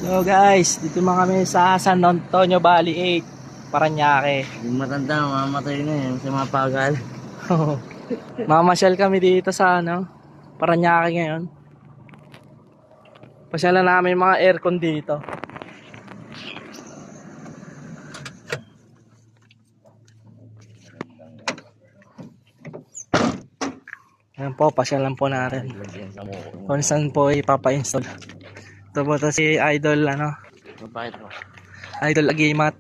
Hello guys, dito mga kami sa San Antonio Valley 8, Parañaque. Yung matanda, mamamatay na yun sa mga pagal. Mamasyal kami dito sa Parañaque ngayon. Pasyalan namin mga aircon dito. Ayan po, pasyalan po natin. Kung saan po ipapa-install. Ito po si Idol Mapait mo. Idol Agimat.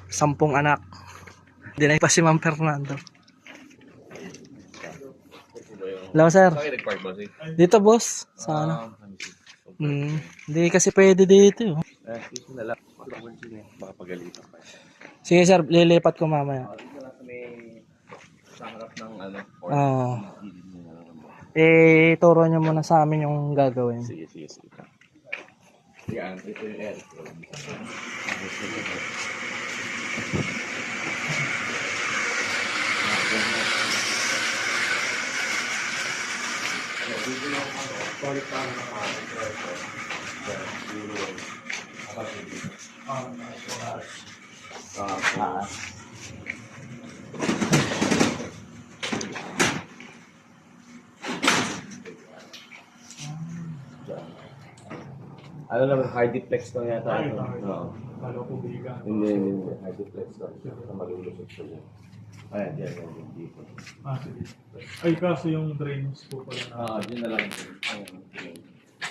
10 anak. Dinay pa si Ma'am Fernando. Hello sir. Dito boss. Sana. Hindi kasi pwede dito. Sige sir, lilipat ko mamaya. Oo. Turo nyo muna sa amin yung gagawin. Sige. Yan, ito yung aircon. Ano naman, hardiplex lang yata. Oo. Hindi. Hardiplex lang. Malulusot ko yan. Ayan, dyan dito. Sige. Ay, kaso yung drains po pala na. Dyan na lang.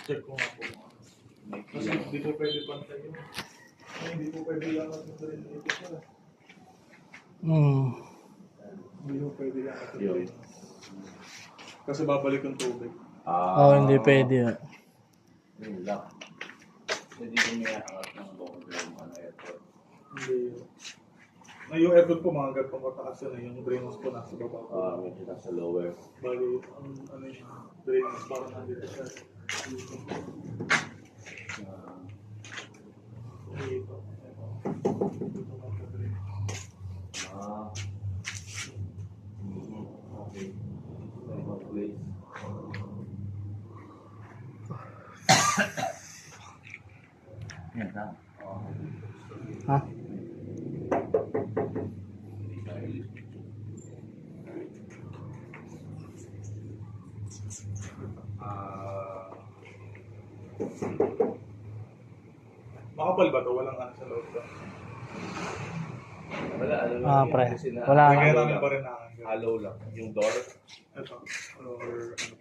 Check ko nga po. Kasi hindi po pwede pantay yun. Ay, hindi po pwede langat yung drain dito sir. Hindi po pwede langat yung drain. Kasi babalik yung tubig. Hindi pwede. Yun lang. Hindi ko may aangat ng bongga yung mga aircon. Hindi. Na yung aircon po mga gantong kataas yun. Yung drainage po nasa baba po. Medyo nasa lower. Bali, ang ano yung drainage parang nandito siya. Dito. Dito. Dito magka-drain. Okay. Place. Yan lang. Ha? Makapal ba ito? Walang ano sa loob ba? Wala, ano lang. Pre. Kasi Wala. Kaya namin pa rin na. Hollow lang. Yung door. Ito. Or ano